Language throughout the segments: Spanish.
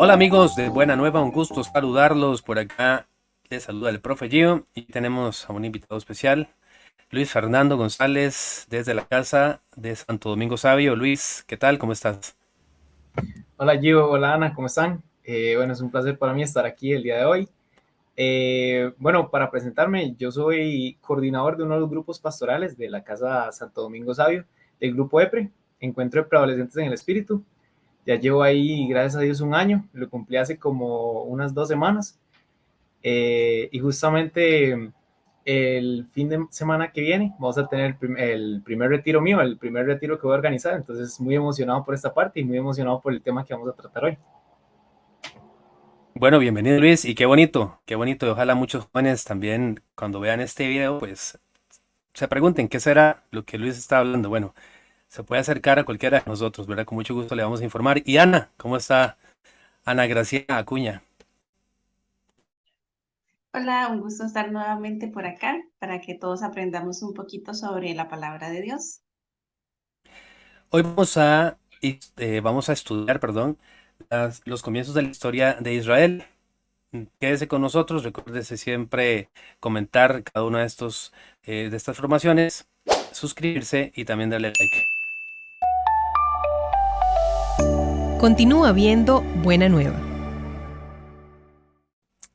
Hola amigos de Buena Nueva, un gusto saludarlos. Por acá les saluda el profe Gio y tenemos a un invitado especial, Luis Fernando González, desde la casa de Santo Domingo Sabio. Luis, ¿qué tal? ¿Cómo estás? Hola Gio, hola Ana, ¿cómo están? Bueno, es un placer para mí estar aquí el día de hoy. Bueno, para presentarme, yo soy coordinador de uno de los grupos pastorales de la Casa Santo Domingo Sabio, del grupo EPRE, Encuentro de Preadolescentes en el Espíritu. Ya llevo ahí, gracias a Dios, un año, lo cumplí hace como unas 2 semanas. Y justamente el fin de semana que viene vamos a tener el primer retiro mío, el primer retiro que voy a organizar. Entonces, muy emocionado por esta parte y muy emocionado por el tema que vamos a tratar hoy. Bueno, bienvenido Luis y qué bonito, qué bonito. Y ojalá muchos jóvenes también cuando vean este video pues se pregunten qué será lo que Luis está hablando. Bueno, se puede acercar a cualquiera de nosotros, ¿verdad? Con mucho gusto le vamos a informar. Y Ana, ¿cómo está? Ana Gracia Acuña. Hola, un gusto estar nuevamente por acá para que todos aprendamos un poquito sobre la palabra de Dios. Hoy vamos a estudiar, perdón, los comienzos de la historia de Israel. Quédese con nosotros, recuérdese siempre comentar cada una de estas formaciones, suscribirse y también darle like. Continúa viendo Buena Nueva.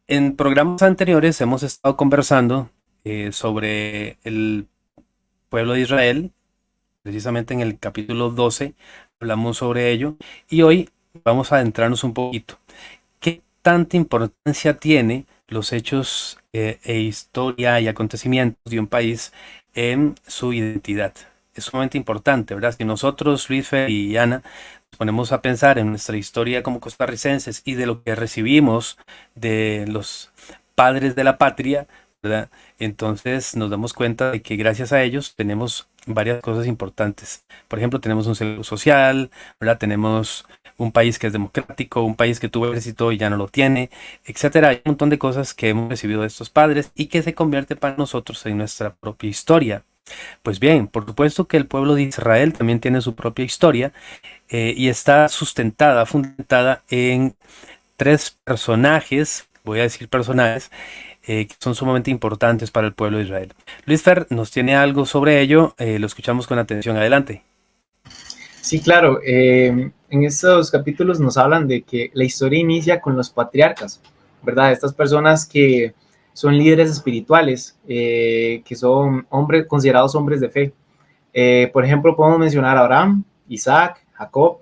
En programas anteriores hemos estado conversando sobre el pueblo de Israel, precisamente en el capítulo 12 hablamos sobre ello y hoy vamos a adentrarnos un poquito. ¿Qué tanta importancia tiene los hechos e historia y acontecimientos de un país en su identidad? Es sumamente importante, ¿verdad? Si nosotros, Luis Fer y Ana, nos ponemos a pensar en nuestra historia como costarricenses y de lo que recibimos de los padres de la patria, ¿verdad? Entonces nos damos cuenta de que gracias a ellos tenemos varias cosas importantes. Por ejemplo, tenemos un seguro social, ¿verdad? Tenemos un país que es democrático, un país que tuvo éxito y ya no lo tiene, etcétera. Hay un montón de cosas que hemos recibido de estos padres y que se convierte para nosotros en nuestra propia historia. Pues bien, por supuesto que el pueblo de Israel también tiene su propia historia y está fundamentada en tres personajes, voy a decir personajes, que son sumamente importantes para el pueblo de Israel. Luis Fer nos tiene algo sobre ello, lo escuchamos con atención. Adelante. Sí, claro. En estos capítulos nos hablan de que la historia inicia con los patriarcas, ¿verdad? Estas personas que son líderes espirituales, que son hombres considerados hombres de fe. Por ejemplo, podemos mencionar a Abraham, Isaac, Jacob,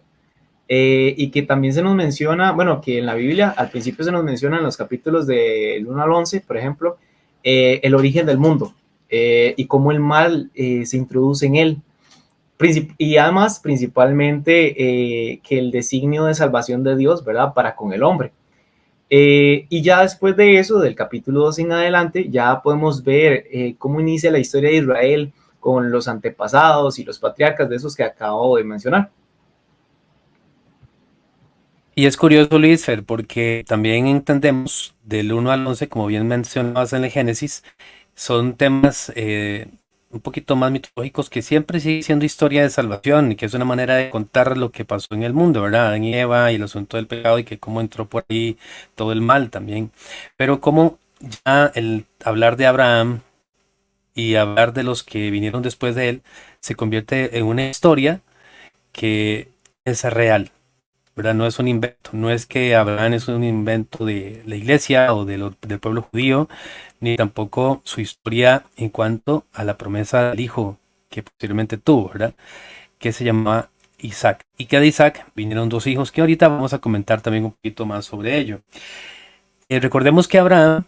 y que también se nos menciona, bueno, que en la Biblia al principio se nos menciona en los capítulos del 1 al 11, por ejemplo, el origen del mundo y cómo el mal se introduce en él. Y además, principalmente, que el designio de salvación de Dios, ¿verdad? Para con el hombre. Y ya después de eso, del capítulo 2 en adelante, ya podemos ver cómo inicia la historia de Israel con los antepasados y los patriarcas de esos que acabo de mencionar. Y es curioso, Luis Fer, porque también entendemos del 1 al 11, como bien mencionabas en el Génesis, son temas un poquito más mitológicos que siempre sigue siendo historia de salvación y que es una manera de contar lo que pasó en el mundo, ¿verdad? Adán y Eva y el asunto del pecado y que cómo entró por ahí todo el mal también. Pero como ya el hablar de Abraham y hablar de los que vinieron después de él se convierte en una historia que es real, ¿verdad? No es un invento, no es que Abraham es un invento de la iglesia o del pueblo judío, ni tampoco su historia en cuanto a la promesa del hijo que posteriormente tuvo, ¿verdad? Que se llamaba Isaac. Y que de Isaac vinieron dos hijos que ahorita vamos a comentar también un poquito más sobre ello. Recordemos que Abraham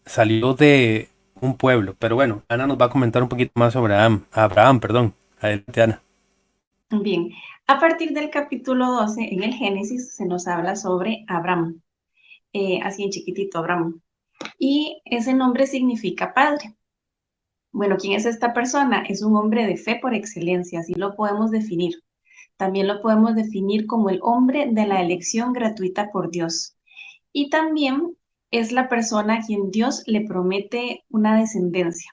salió de un pueblo, pero bueno, Ana nos va a comentar un poquito más sobre Abraham, perdón. Adelante, Ana. Bien, a partir del capítulo 12 en el Génesis se nos habla sobre Abraham, así en chiquitito Abraham, y ese nombre significa padre. Bueno, ¿quién es esta persona? Es un hombre de fe por excelencia, así lo podemos definir. También lo podemos definir como el hombre de la elección gratuita por Dios. Y también es la persona a quien Dios le promete una descendencia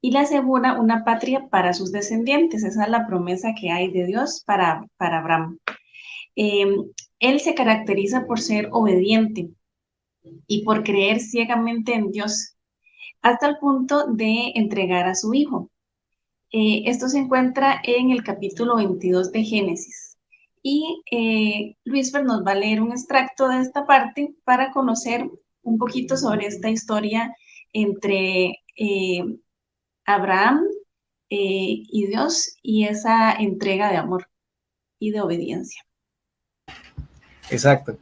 y le asegura una patria para sus descendientes. Esa es la promesa que hay de Dios para Abraham. Eh, Él se caracteriza por ser obediente y por creer ciegamente en Dios, hasta el punto de entregar a su hijo. Esto se encuentra en el capítulo 22 de Génesis. Y Luisfer nos va a leer un extracto de esta parte para conocer un poquito sobre esta historia entre Abraham y Dios y esa entrega de amor y de obediencia. Exacto.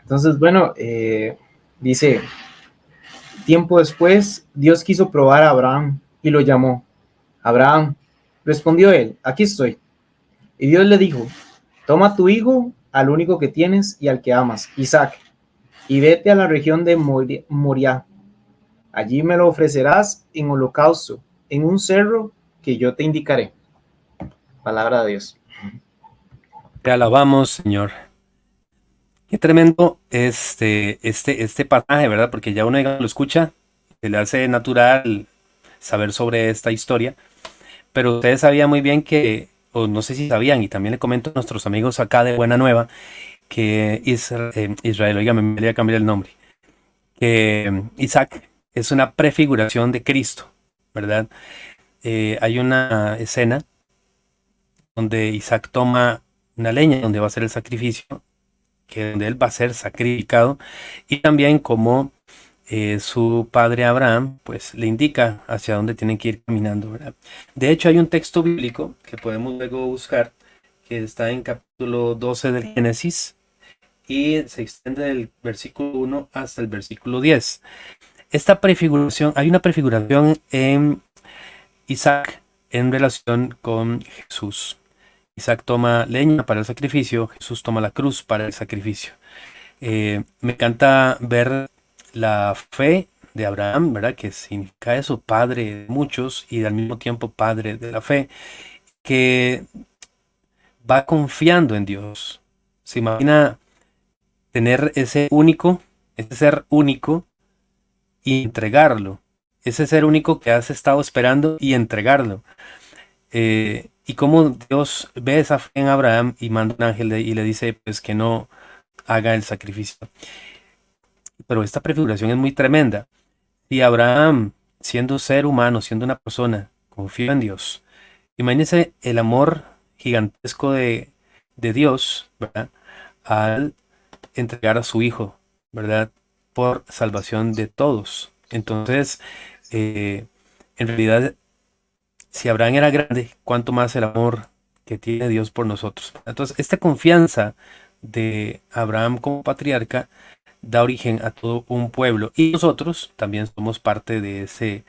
Entonces, bueno, dice, tiempo después, Dios quiso probar a Abraham y lo llamó. Abraham, respondió él, aquí estoy. Y Dios le dijo, toma tu hijo, al único que tienes y al que amas, Isaac, y vete a la región de Moriah. Allí me lo ofrecerás en holocausto, en un cerro que yo te indicaré. Palabra de Dios. Te alabamos, Señor. Qué tremendo este pasaje, ¿verdad? Porque ya uno digamos, lo escucha, se le hace natural saber sobre esta historia, pero ustedes sabían muy bien que, o no sé si sabían, y también le comento a nuestros amigos acá de Buena Nueva, que Israel, oiga, me voy a cambiar el nombre, que Isaac es una prefiguración de Cristo, ¿verdad? Hay una escena donde Isaac toma una leña donde va a ser el sacrificio, que donde él va a ser sacrificado, y también como su padre Abraham, pues le indica hacia dónde tienen que ir caminando, ¿verdad? De hecho, hay un texto bíblico que podemos luego buscar, que está en capítulo 12 del Génesis, y se extiende del versículo 1 hasta el versículo 10. Esta prefiguración, hay una prefiguración en Isaac en relación con Jesús. Isaac toma leña para el sacrificio, Jesús toma la cruz para el sacrificio. Me encanta ver la fe de Abraham, ¿verdad? Que significa eso, padre de muchos y al mismo tiempo padre de la fe, que va confiando en Dios. Se imagina tener ese ser único y entregarlo. Ese ser único que has estado esperando y entregarlo. Y cómo Dios ve esa fe en Abraham y manda un ángel y le dice pues que no haga el sacrificio. Pero esta prefiguración es muy tremenda. Si Abraham, siendo ser humano, siendo una persona, confía en Dios, imagínense el amor gigantesco de Dios, ¿verdad? Al entregar a su hijo, ¿verdad? Por salvación de todos. Entonces, en realidad, si Abraham era grande, cuánto más el amor que tiene Dios por nosotros. Entonces, esta confianza de Abraham como patriarca da origen a todo un pueblo y nosotros también somos parte de ese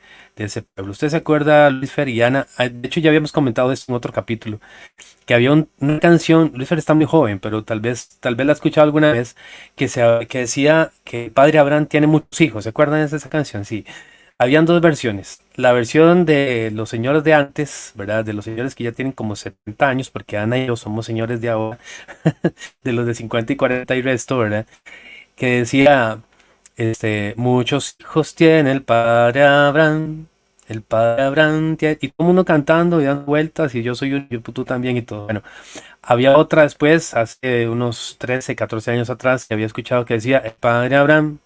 pueblo. ¿Usted se acuerda, Luis Fer y Ana? De hecho, ya habíamos comentado esto en otro capítulo, que había una canción, Luis Fer está muy joven, pero tal vez la ha escuchado alguna vez, que decía que el padre Abraham tiene muchos hijos. ¿Se acuerdan de esa canción? Sí. Habían dos versiones. La versión de los señores de antes, ¿verdad? De los señores que ya tienen como 70 años, porque Ana y yo somos señores de ahora, de los de 50 y 40 y resto, ¿verdad? Que decía, muchos hijos tiene el padre Abraham, y todo el mundo cantando y dando vueltas, y yo soy un, y tú también y todo. Bueno, había otra después, hace unos 13 14 años atrás, que había escuchado que decía, el padre Abraham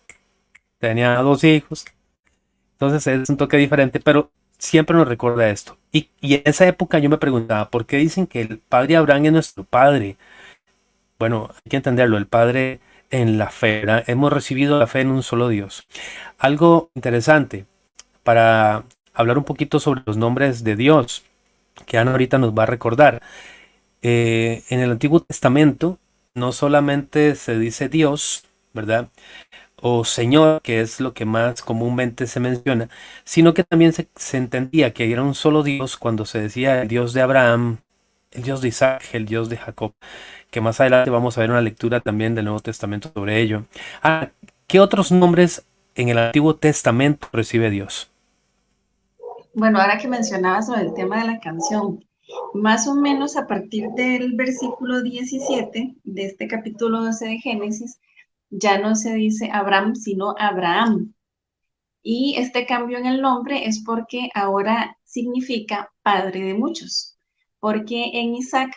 tenía dos hijos. Entonces es un toque diferente, pero siempre nos recuerda esto. Y en esa época yo me preguntaba, ¿por qué dicen que el padre Abraham es nuestro padre? Bueno, hay que entenderlo, el padre en la fe, ¿verdad? Hemos recibido la fe en un solo Dios. Algo interesante para hablar un poquito sobre los nombres de Dios, que Ana ahorita nos va a recordar. En el Antiguo Testamento no solamente se dice Dios, ¿verdad? O Señor, que es lo que más comúnmente se menciona, sino que también se entendía que era un solo Dios cuando se decía el Dios de Abraham, el Dios de Isaac, el Dios de Jacob, que más adelante vamos a ver una lectura también del Nuevo Testamento sobre ello. Ah, ¿qué otros nombres en el Antiguo Testamento recibe Dios? Bueno, ahora que mencionabas sobre el tema de la canción, más o menos a partir del versículo 17 de este capítulo 12 de Génesis, ya no se dice Abraham, sino Abraham. Y este cambio en el nombre es porque ahora significa padre de muchos, porque en Isaac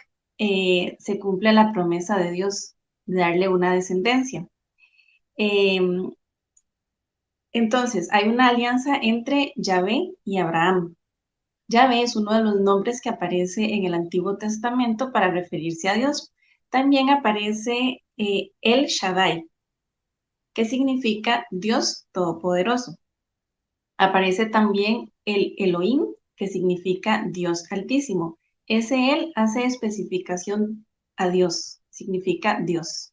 se cumple la promesa de Dios de darle una descendencia. Entonces, hay una alianza entre Yahvé y Abraham. Yahvé es uno de los nombres que aparece en el Antiguo Testamento para referirse a Dios. También aparece El Shaddai, que significa Dios Todopoderoso. Aparece también el Elohim, que significa Dios Altísimo. Ese él hace especificación a Dios, significa Dios.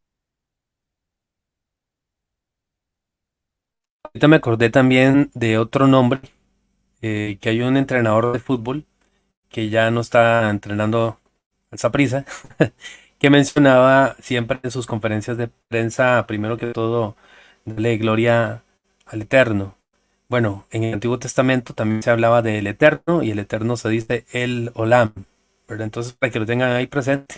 Ahorita me acordé también de otro nombre, que hay un entrenador de fútbol que ya no está entrenando al Saprissa, que mencionaba siempre en sus conferencias de prensa, primero que todo, darle gloria al Eterno. Bueno, en el Antiguo Testamento también se hablaba del Eterno y el Eterno se dice el Olam, ¿verdad? Entonces, para que lo tengan ahí presente.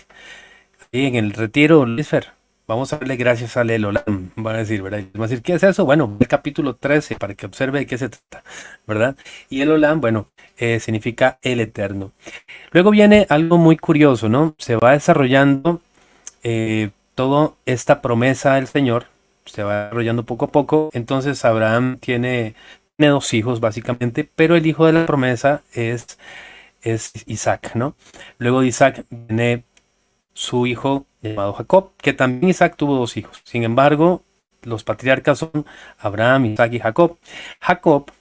Y en el retiro, Luisfer, vamos a darle gracias al El Olam, van a decir, ¿verdad? Y van a decir, ¿qué es eso? Bueno, el capítulo 13, para que observe de qué se trata, ¿verdad? Y el Olam, bueno, significa el Eterno. Luego viene algo muy curioso, ¿no? Se va desarrollando toda esta promesa del Señor, se va desarrollando poco a poco. Entonces Abraham tiene dos hijos básicamente, pero el hijo de la promesa es Isaac, ¿no? Luego de Isaac viene su hijo llamado Jacob, que también Isaac tuvo dos hijos. Sin embargo, los patriarcas son Abraham, Isaac y Jacob. Jacob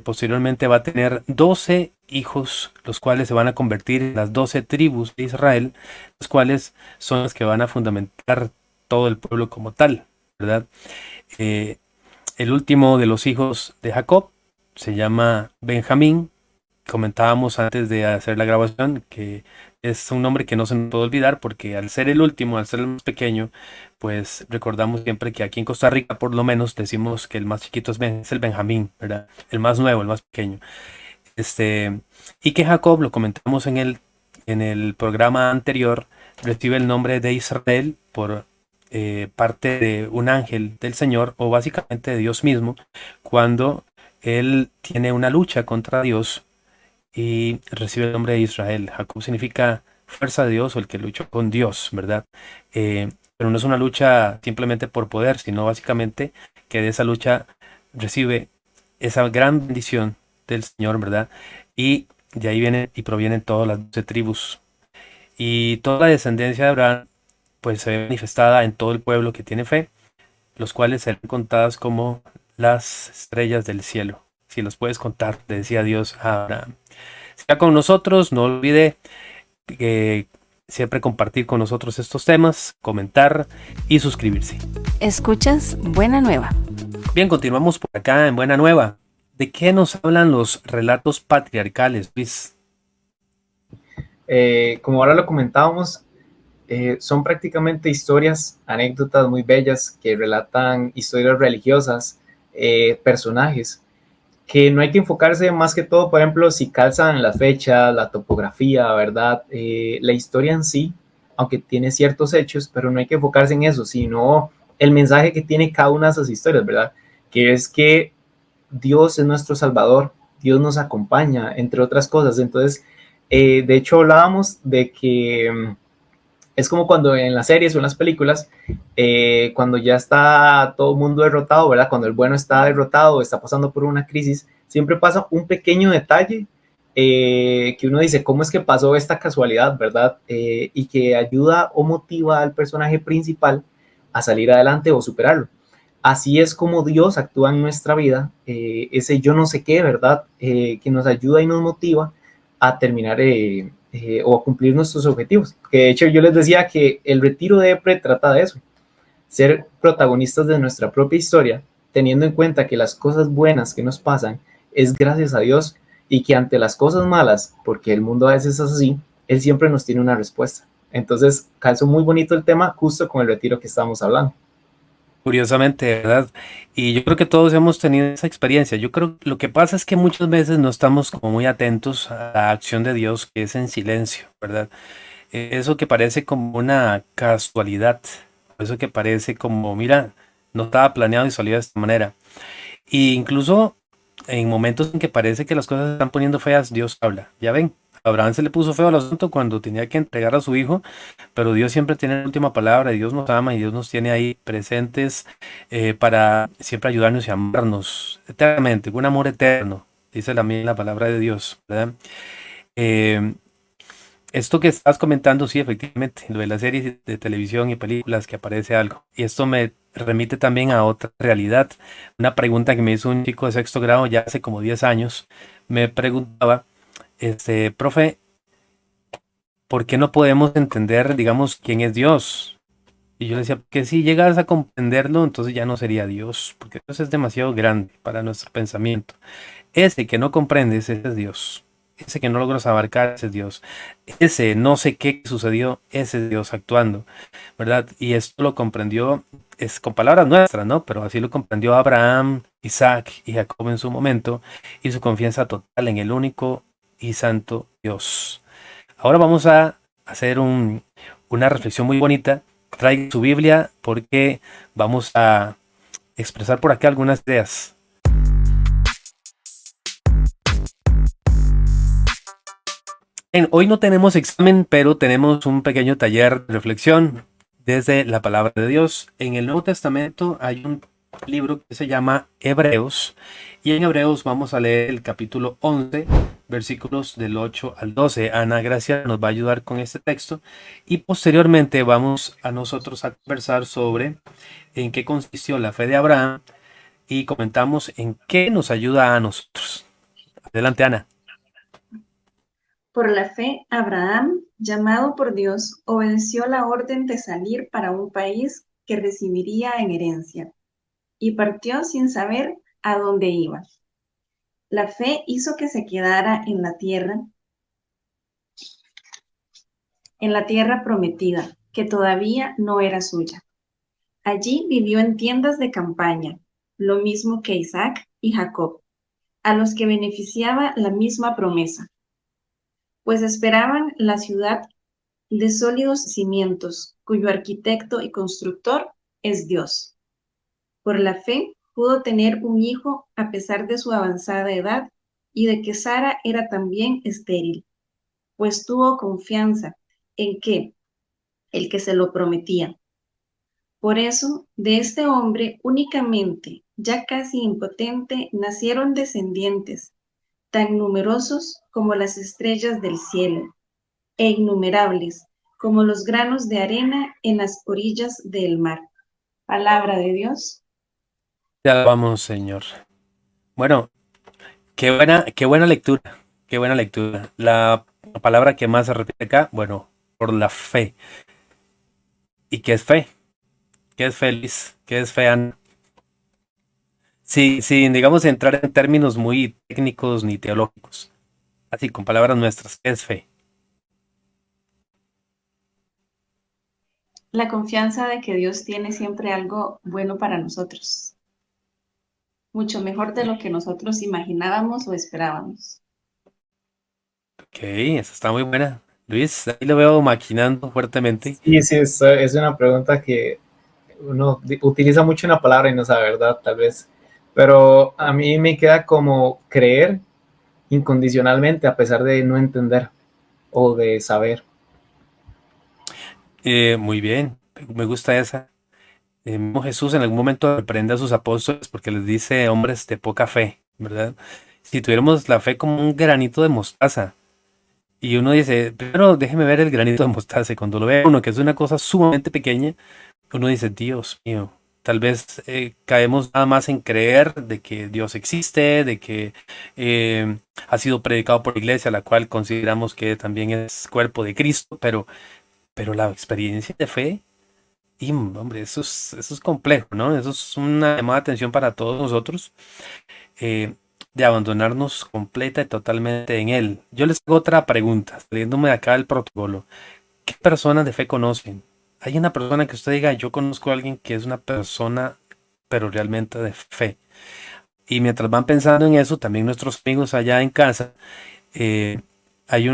posteriormente va a tener 12 hijos, los cuales se van a convertir en las 12 tribus de Israel, los cuales son los que van a fundamentar todo el pueblo como tal, ¿verdad? Eh, el último de los hijos de Jacob se llama Benjamín. Comentábamos antes de hacer la grabación que es un nombre que no se nos puede olvidar porque al ser el último, al ser el más pequeño, pues recordamos siempre que aquí en Costa Rica por lo menos decimos que el más chiquito es el Benjamín, ¿verdad? El más nuevo, el más pequeño. Y que Jacob, lo comentamos en el programa anterior, recibe el nombre de Israel por parte de un ángel del Señor o básicamente de Dios mismo, cuando él tiene una lucha contra Dios y recibe el nombre de Israel. Jacob significa fuerza de Dios o el que luchó con Dios, ¿verdad? Pero no es una lucha simplemente por poder, sino básicamente que de esa lucha recibe esa gran bendición del Señor, ¿verdad? Y de ahí vienen y provienen todas las 12 tribus. Y toda la descendencia de Abraham, pues se ve manifestada en todo el pueblo que tiene fe, los cuales serán contadas como las estrellas del cielo. Si los puedes contar, le decía Dios a Abraham. Siga con nosotros, no olvide siempre compartir con nosotros estos temas, comentar y suscribirse. Escuchas Buena Nueva. Bien, continuamos por acá en Buena Nueva. ¿De qué nos hablan los relatos patriarcales, Luis? Como ahora lo comentábamos, son prácticamente historias, anécdotas muy bellas que relatan historias religiosas, personajes, que no hay que enfocarse más que todo, por ejemplo, si calzan la fecha, la topografía, ¿verdad? La historia en sí, aunque tiene ciertos hechos, pero no hay que enfocarse en eso, sino el mensaje que tiene cada una de esas historias, ¿verdad? Que es que Dios es nuestro Salvador, Dios nos acompaña, entre otras cosas. Entonces, de hecho, hablábamos de que es como cuando en las series o en las películas, cuando ya está todo el mundo derrotado, ¿verdad? Cuando el bueno está derrotado, está pasando por una crisis, siempre pasa un pequeño detalle que uno dice, ¿cómo es que pasó esta casualidad, verdad? Y que ayuda o motiva al personaje principal a salir adelante o superarlo. Así es como Dios actúa en nuestra vida, ese yo no sé qué, ¿verdad? Que nos ayuda y nos motiva a terminar o a cumplir nuestros objetivos. Que de hecho yo les decía que el retiro de EPRE trata de eso, ser protagonistas de nuestra propia historia, teniendo en cuenta que las cosas buenas que nos pasan es gracias a Dios y que ante las cosas malas, porque el mundo a veces es así, Él siempre nos tiene una respuesta. Entonces calzó muy bonito el tema justo con el retiro que estábamos hablando. Curiosamente, ¿verdad? Y yo creo que todos hemos tenido esa experiencia. Yo creo que lo que pasa es que muchas veces no estamos como muy atentos a la acción de Dios, que es en silencio, ¿verdad? Eso que parece como una casualidad, eso que parece como, mira, no estaba planeado y salió de esta manera. Y incluso en momentos en que parece que las cosas se están poniendo feas, Dios habla. Ya ven, A Abraham se le puso feo el asunto cuando tenía que entregar a su hijo, pero Dios siempre tiene la última palabra, y Dios nos ama y Dios nos tiene ahí presentes para siempre ayudarnos y amarnos eternamente, un amor eterno, dice también la palabra de Dios, ¿verdad? Eh, Esto que estás comentando, sí, efectivamente, lo de las series de televisión y películas que aparece algo. Y esto me remite también a otra realidad. Una pregunta que me hizo un chico de sexto grado ya hace como 10 años. Me preguntaba, profe, ¿por qué no podemos entender, digamos, quién es Dios? Y yo le decía, que si llegas a comprenderlo, entonces ya no sería Dios, porque Dios es demasiado grande para nuestro pensamiento. Ese que no comprendes, ese es Dios. Ese que no logras abarcar, ese es Dios. Ese no sé qué sucedió, ese es Dios actuando, ¿verdad? Y esto lo comprendió, es con palabras nuestras, ¿no? Pero así lo comprendió Abraham, Isaac y Jacob en su momento, y su confianza total en el único y santo Dios. Ahora vamos a hacer una reflexión muy bonita. Traigan su Biblia porque vamos a expresar por acá algunas ideas. Hoy no tenemos examen, pero tenemos un pequeño taller de reflexión desde la palabra de Dios. En el Nuevo Testamento hay un libro que se llama Hebreos, y en Hebreos vamos a leer el capítulo 11, versículos del 8 al 12. Ana Gracia nos va a ayudar con este texto y posteriormente vamos a nosotros a conversar sobre en qué consistió la fe de Abraham y comentamos en qué nos ayuda a nosotros. Adelante, Ana. Por la fe, Abraham, llamado por Dios, obedeció la orden de salir para un país que recibiría en herencia y partió sin saber a dónde iba. La fe hizo que se quedara en la tierra prometida, que todavía no era suya. Allí vivió en tiendas de campaña, lo mismo que Isaac y Jacob, a los que beneficiaba la misma promesa, pues esperaban la ciudad de sólidos cimientos, cuyo arquitecto y constructor es Dios. Por la fe pudo tener un hijo a pesar de su avanzada edad y de que Sara era también estéril, pues tuvo confianza en que el que se lo prometía. Por eso, de este hombre únicamente, ya casi impotente, nacieron descendientes, tan numerosos como las estrellas del cielo, e innumerables como los granos de arena en las orillas del mar. Palabra de Dios. Te alabamos, Señor. Bueno, qué buena lectura, qué buena lectura. La palabra que más se repite acá, bueno, por la fe. ¿Y qué es fe? ¿Qué es feliz? ¿Qué es fe, Ana? Sí, sin, digamos, entrar en términos muy técnicos ni teológicos. Así, con palabras nuestras, ¿qué es fe? La confianza de que Dios tiene siempre algo bueno para nosotros, mucho mejor de lo que nosotros imaginábamos o esperábamos. Ok, esa está muy buena. Luis, ahí lo veo maquinando fuertemente. Sí, sí, es una pregunta que uno utiliza mucho una palabra y no sabe, ¿verdad? Tal vez. Pero a mí me queda como creer incondicionalmente a pesar de no entender o de saber. Muy bien, me gusta esa. Jesús en algún momento reprende a sus apóstoles porque les dice hombres de poca fe, ¿verdad? Si tuviéramos la fe como un granito de mostaza, y uno dice, pero déjeme ver el granito de mostaza, y cuando lo ve uno que es una cosa sumamente pequeña, uno dice, Dios mío, tal vez caemos nada más en creer de que Dios existe, de que ha sido predicado por la iglesia, la cual consideramos que también es cuerpo de Cristo, pero la experiencia de fe, y hombre, eso es complejo, ¿no? Eso es una llamada de atención para todos nosotros, eh, de abandonarnos completa y totalmente en Él. Yo les hago otra pregunta, saliéndome de acá del protocolo. ¿Qué personas de fe conocen? ¿Hay una persona que usted diga, yo conozco a alguien que es una persona, pero realmente de fe? Y mientras van pensando en eso, también nuestros amigos allá en casa, eh, hay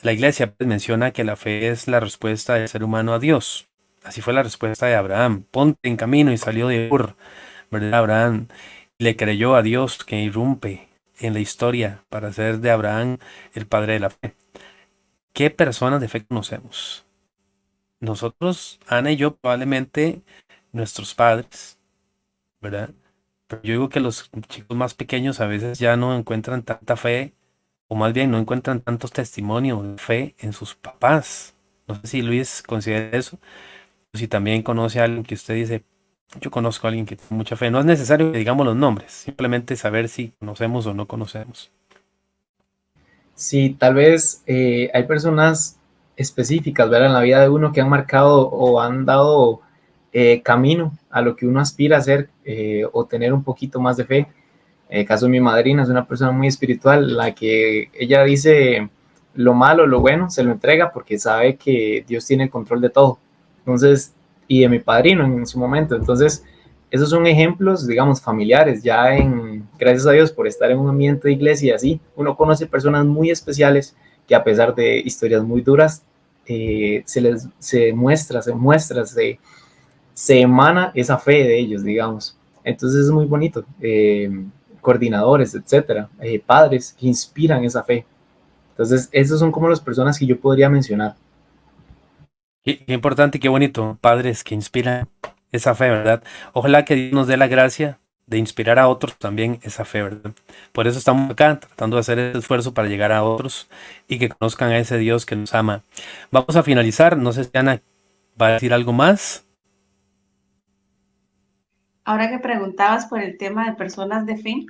la iglesia menciona que la fe es la respuesta del ser humano a Dios. Así fue la respuesta de Abraham. Ponte en camino y salió de Ur, ¿verdad? Abraham le creyó a Dios que irrumpe en la historia para hacer de Abraham el padre de la fe. ¿Qué personas de fe conocemos? Nosotros, Ana y yo, probablemente nuestros padres, ¿verdad? Pero yo digo que los chicos más pequeños a veces ya no encuentran tanta fe, o más bien no encuentran tantos testimonios de fe en sus papás. No sé si Luis considera eso, o si también conoce a alguien que usted dice, yo conozco a alguien que tiene mucha fe. No es necesario que digamos los nombres, simplemente saber si conocemos o no conocemos. Sí, tal vez hay personas específicas, ¿verdad? En la vida de uno que han marcado o han dado camino a lo que uno aspira a hacer o tener un poquito más de fe. En el caso de mi madrina, es una persona muy espiritual, la que ella dice lo malo, lo bueno, se lo entrega porque sabe que Dios tiene el control de todo. Entonces, y de mi padrino en su momento. Entonces, esos son ejemplos, digamos, familiares. Ya gracias a Dios por estar en un ambiente de iglesia y así, uno conoce personas muy especiales que a pesar de historias muy duras, se emana esa fe de ellos, digamos. Entonces es muy bonito. Coordinadores, etcétera, padres que inspiran esa fe. Entonces, esas son como las personas que yo podría mencionar. Qué importante y qué bonito, padres que inspiran esa fe, ¿verdad? Ojalá que Dios nos dé la gracia de inspirar a otros también esa fe, ¿verdad? Por eso estamos acá, tratando de hacer el esfuerzo para llegar a otros y que conozcan a ese Dios que nos ama. Vamos a finalizar, no sé si Ana va a decir algo más. Ahora que preguntabas por el tema de personas de fe,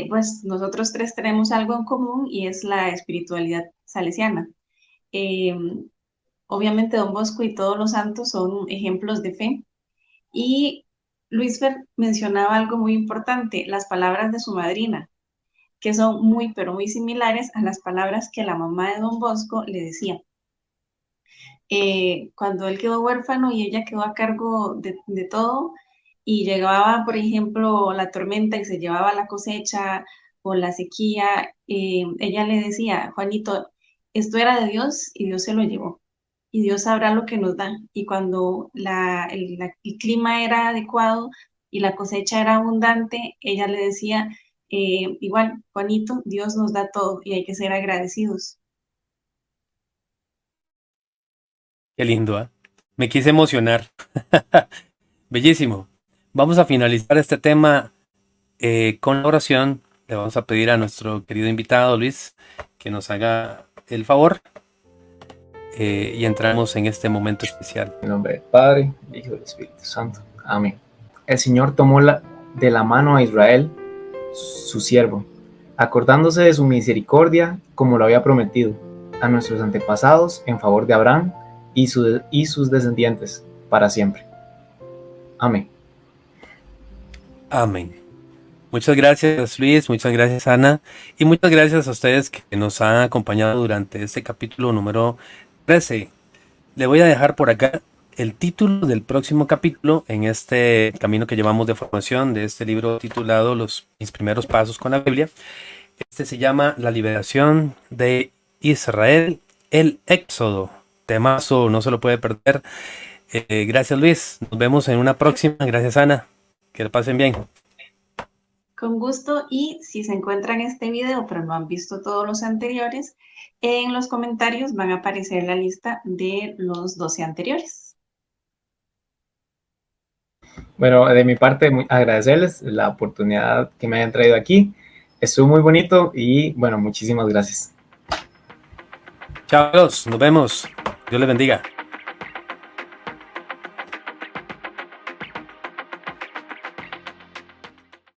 pues nosotros tres tenemos algo en común y es la espiritualidad salesiana. Eh, Obviamente Don Bosco y todos los santos son ejemplos de fe. Y Luis Fer mencionaba algo muy importante, las palabras de su madrina, que son muy, pero muy similares a las palabras que la mamá de Don Bosco le decía. Cuando él quedó huérfano y ella quedó a cargo de todo, y llegaba, por ejemplo, la tormenta y se llevaba la cosecha o la sequía, ella le decía, Juanito, esto era de Dios y Dios se lo llevó. Y Dios sabrá lo que nos da. Y cuando el clima era adecuado y la cosecha era abundante, ella le decía, igual, Juanito, Dios nos da todo y hay que ser agradecidos. Qué lindo, ¿eh? Me quise emocionar. Bellísimo. Vamos a finalizar este tema con la oración. Le vamos a pedir a nuestro querido invitado Luis que nos haga el favor y entramos en este momento especial. En nombre del Padre, del Hijo y del Espíritu Santo. Amén. El Señor tomó de la mano a Israel, su siervo, acordándose de su misericordia como lo había prometido a nuestros antepasados en favor de Abraham y sus descendientes para siempre. Amén. Amén. Muchas gracias Luis, muchas gracias Ana y muchas gracias a ustedes que nos han acompañado durante este capítulo número 13. Le voy a dejar por acá el título del próximo capítulo en este camino que llevamos de formación de este libro titulado Mis primeros pasos con la Biblia. Este se llama La liberación de Israel, el Éxodo. Temazo, no se lo puede perder. Gracias Luis, nos vemos en una próxima. Gracias Ana, que le pasen bien. Con gusto, y si se encuentran este video pero no han visto todos los anteriores, en los comentarios van a aparecer la lista de los 12 anteriores. Bueno, de mi parte, agradecerles la oportunidad que me hayan traído aquí. Estuvo muy bonito y bueno, muchísimas gracias. Chao, nos vemos. Dios les bendiga.